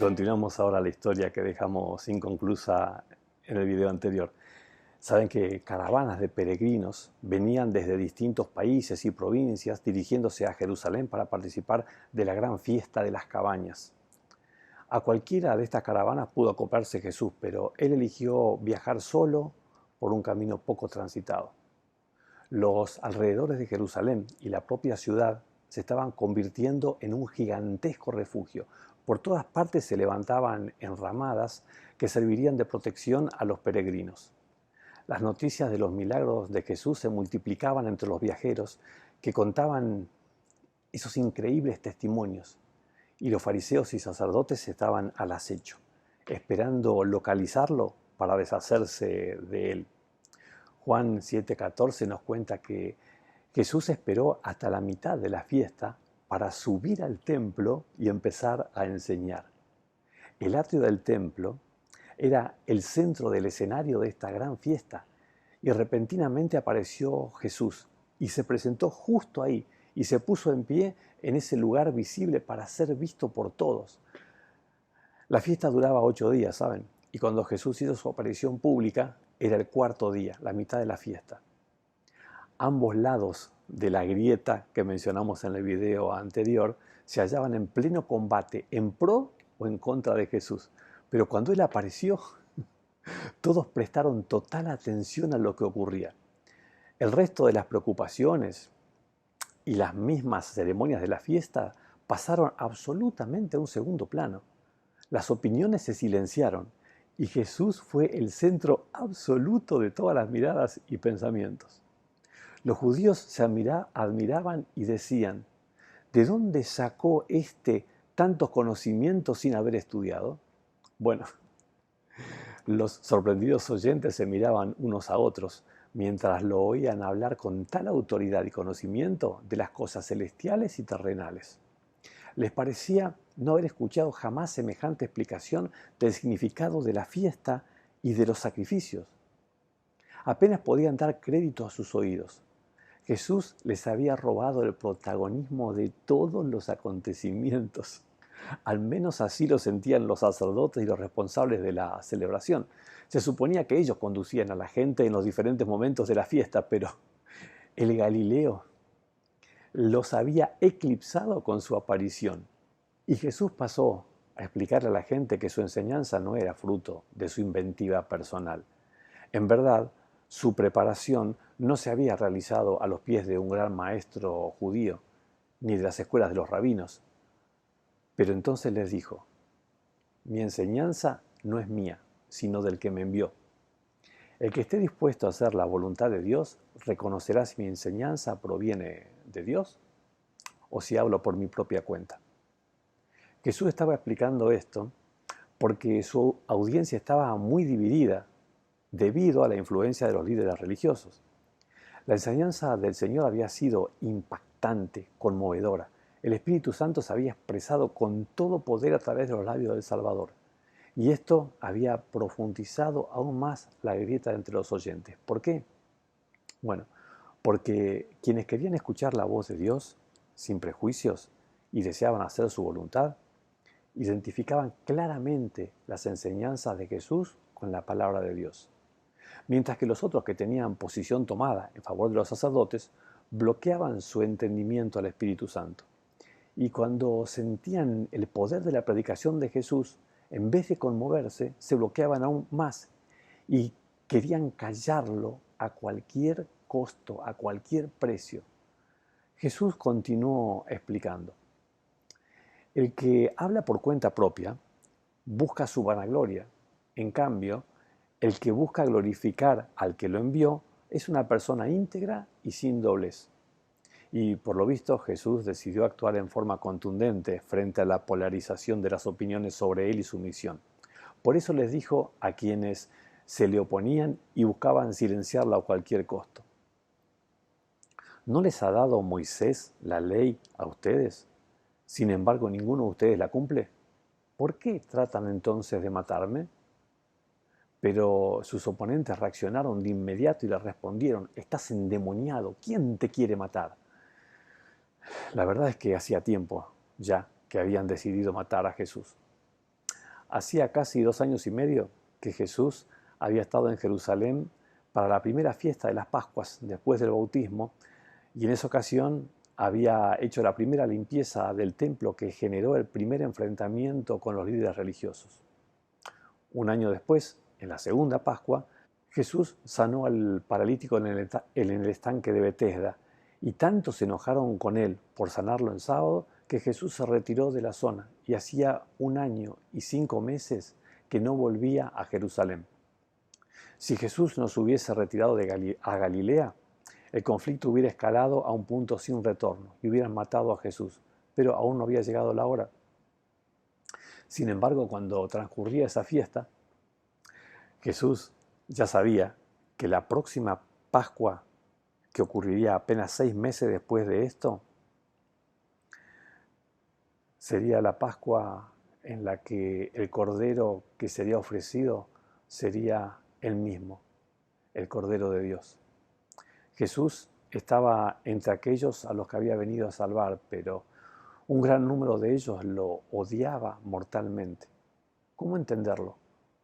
continuamos ahora la historia que dejamos inconclusa en el video anterior. Saben que caravanas de peregrinos venían desde distintos países y provincias dirigiéndose a Jerusalén para participar de la gran fiesta de las cabañas. A cualquiera de estas caravanas pudo acoplarse Jesús, pero él eligió viajar solo por un camino poco transitado. Los alrededores de Jerusalén y la propia ciudad se estaban convirtiendo en un gigantesco refugio. Por todas partes se levantaban enramadas que servirían de protección a los peregrinos. Las noticias de los milagros de Jesús se multiplicaban entre los viajeros que contaban esos increíbles testimonios, y los fariseos y sacerdotes estaban al acecho, esperando localizarlo para deshacerse de él. Juan 7:14 nos cuenta que Jesús esperó hasta la mitad de la fiesta para subir al templo y empezar a enseñar. El atrio del templo era el centro del escenario de esta gran fiesta, y repentinamente apareció Jesús y se presentó justo ahí y se puso en pie en ese lugar visible para ser visto por todos. La fiesta duraba 8 días, ¿saben? Y cuando Jesús hizo su aparición pública, era el cuarto día, la mitad de la fiesta. Ambos lados de la grieta que mencionamos en el video anterior se hallaban en pleno combate, en pro o en contra de Jesús. Pero cuando él apareció, todos prestaron total atención a lo que ocurría. El resto de las preocupaciones y las mismas ceremonias de la fiesta pasaron absolutamente a un segundo plano. Las opiniones se silenciaron y Jesús fue el centro absoluto de todas las miradas y pensamientos. Los judíos se admiraban y decían: ¿de dónde sacó tantos conocimientos sin haber estudiado? Bueno, los sorprendidos oyentes se miraban unos a otros mientras lo oían hablar con tal autoridad y conocimiento de las cosas celestiales y terrenales. Les parecía no haber escuchado jamás semejante explicación del significado de la fiesta y de los sacrificios. Apenas podían dar crédito a sus oídos. Jesús les había robado el protagonismo de todos los acontecimientos. Al menos así lo sentían los sacerdotes y los responsables de la celebración. Se suponía que ellos conducían a la gente en los diferentes momentos de la fiesta, pero el Galileo los había eclipsado con su aparición. Y Jesús pasó a explicarle a la gente que su enseñanza no era fruto de su inventiva personal. En verdad, su preparación no se había realizado a los pies de un gran maestro judío, ni de las escuelas de los rabinos. Pero entonces les dijo: mi enseñanza no es mía, sino del que me envió. El que esté dispuesto a hacer la voluntad de Dios reconocerá si mi enseñanza proviene de Dios o si hablo por mi propia cuenta. Jesús estaba explicando esto porque su audiencia estaba muy dividida debido a la influencia de los líderes religiosos. La enseñanza del Señor había sido impactante, conmovedora. El Espíritu Santo se había expresado con todo poder a través de los labios del Salvador. Y esto había profundizado aún más la grieta entre los oyentes. ¿Por qué? Bueno, porque quienes querían escuchar la voz de Dios sin prejuicios y deseaban hacer su voluntad, identificaban claramente las enseñanzas de Jesús con la palabra de Dios. Mientras que los otros, que tenían posición tomada en favor de los sacerdotes, bloqueaban su entendimiento al Espíritu Santo. Y cuando sentían el poder de la predicación de Jesús, en vez de conmoverse, se bloqueaban aún más y querían callarlo a cualquier costo, a cualquier precio. Jesús continuó explicando: el que habla por cuenta propia busca su vanagloria. En cambio, el que busca glorificar al que lo envió es una persona íntegra y sin doblez. Y por lo visto Jesús decidió actuar en forma contundente frente a la polarización de las opiniones sobre él y su misión. Por eso les dijo a quienes se le oponían y buscaban silenciarla a cualquier costo: ¿no les ha dado Moisés la ley a ustedes? Sin embargo, ninguno de ustedes la cumple. ¿Por qué tratan entonces de matarme? Pero sus oponentes reaccionaron de inmediato y le respondieron: estás endemoniado, ¿quién te quiere matar? La verdad es que hacía tiempo ya que habían decidido matar a Jesús. Hacía casi 2 años y medio que Jesús había estado en Jerusalén para la primera fiesta de las Pascuas después del bautismo, y en esa ocasión había hecho la primera limpieza del templo que generó el primer enfrentamiento con los líderes religiosos. Un año después, en la segunda Pascua, Jesús sanó al paralítico en el estanque de Betesda, y tanto se enojaron con él por sanarlo en sábado que Jesús se retiró de la zona y hacía 1 año y 5 meses que no volvía a Jerusalén. Si Jesús no se hubiese retirado a Galilea, el conflicto hubiera escalado a un punto sin retorno y hubieran matado a Jesús, pero aún no había llegado la hora. Sin embargo, cuando transcurría esa fiesta, Jesús ya sabía que la próxima Pascua, que ocurriría apenas 6 meses después de esto, sería la Pascua en la que el Cordero que sería ofrecido sería él mismo, el Cordero de Dios. Jesús estaba entre aquellos a los que había venido a salvar, pero un gran número de ellos lo odiaba mortalmente. ¿Cómo entenderlo?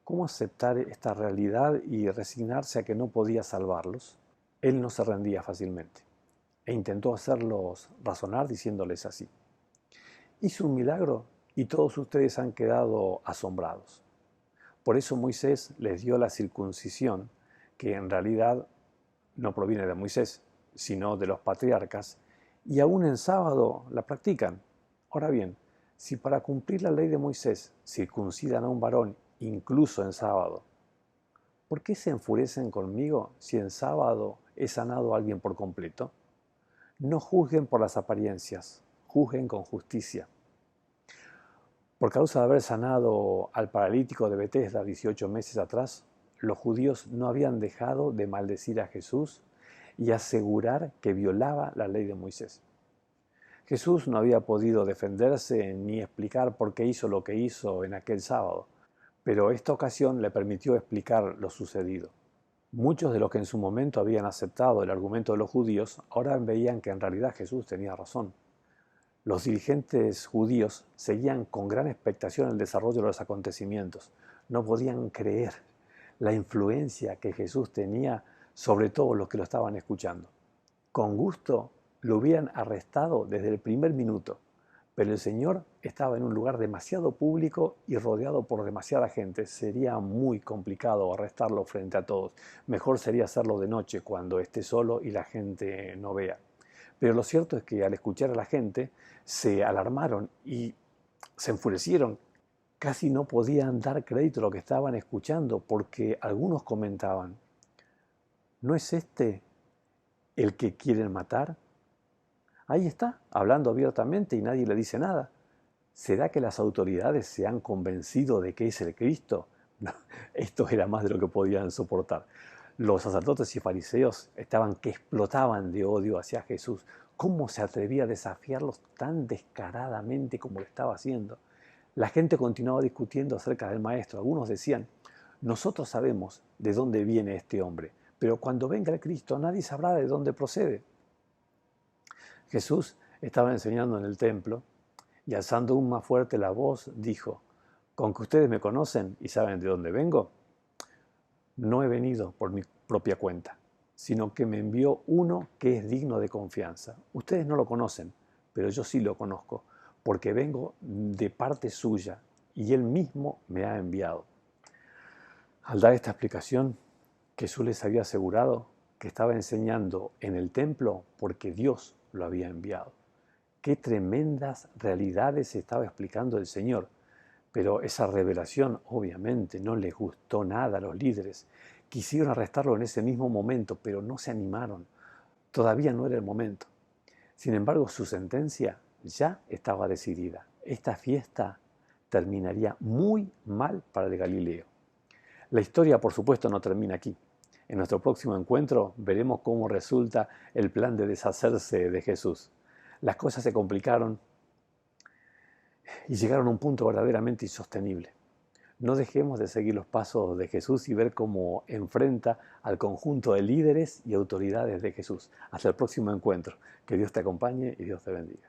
¿Cómo aceptar esta realidad y resignarse a que no podía salvarlos? Él no se rendía fácilmente e intentó hacerlos razonar diciéndoles así: hizo un milagro y todos ustedes han quedado asombrados. Por eso Moisés les dio la circuncisión, que en realidad no proviene de Moisés, sino de los patriarcas, y aún en sábado la practican. Ahora bien, si para cumplir la ley de Moisés circuncidan a un varón incluso en sábado, ¿por qué se enfurecen conmigo si en sábado he sanado a alguien por completo? No juzguen por las apariencias, juzguen con justicia. Por causa de haber sanado al paralítico de Betesda 18 meses atrás, los judíos no habían dejado de maldecir a Jesús y asegurar que violaba la ley de Moisés. Jesús no había podido defenderse ni explicar por qué hizo lo que hizo en aquel sábado, pero esta ocasión le permitió explicar lo sucedido. Muchos de los que en su momento habían aceptado el argumento de los judíos ahora veían que en realidad Jesús tenía razón. Los dirigentes judíos seguían con gran expectación el desarrollo de los acontecimientos. No podían creer la influencia que Jesús tenía sobre todos los que lo estaban escuchando. Con gusto lo hubieran arrestado desde el primer minuto, pero el Señor estaba en un lugar demasiado público y rodeado por demasiada gente. Sería muy complicado arrestarlo frente a todos. Mejor sería hacerlo de noche, cuando esté solo y la gente no vea. Pero lo cierto es que al escuchar a la gente se alarmaron y se enfurecieron. Casi no podían dar crédito a lo que estaban escuchando, porque algunos comentaban: ¿no es este el que quieren matar? Ahí está, hablando abiertamente y nadie le dice nada. ¿Será que las autoridades se han convencido de que es el Cristo? No, esto era más de lo que podían soportar. Los sacerdotes y fariseos estaban que explotaban de odio hacia Jesús. ¿Cómo se atrevía a desafiarlos tan descaradamente como lo estaba haciendo? La gente continuaba discutiendo acerca del maestro. Algunos decían: nosotros sabemos de dónde viene este hombre, pero cuando venga el Cristo nadie sabrá de dónde procede. Jesús estaba enseñando en el templo y, alzando aún más fuerte la voz, dijo: ¿con que ustedes me conocen y saben de dónde vengo? No he venido por mi propia cuenta, sino que me envió uno que es digno de confianza. Ustedes no lo conocen, pero yo sí lo conozco, porque vengo de parte suya y él mismo me ha enviado. Al dar esta explicación, Jesús les había asegurado que estaba enseñando en el templo porque Dios lo había enviado. Qué tremendas realidades estaba explicando el Señor. Pero esa revelación obviamente no les gustó nada a los líderes. Quisieron arrestarlo en ese mismo momento, pero no se animaron. Todavía no era el momento. Sin embargo, su sentencia ya estaba decidida. Esta fiesta terminaría muy mal para el Galileo. La historia, por supuesto, no termina aquí. En nuestro próximo encuentro veremos cómo resulta el plan de deshacerse de Jesús. Las cosas se complicaron y llegaron a un punto verdaderamente insostenible. No dejemos de seguir los pasos de Jesús y ver cómo enfrenta al conjunto de líderes y autoridades de Jesús. Hasta el próximo encuentro. Que Dios te acompañe y Dios te bendiga.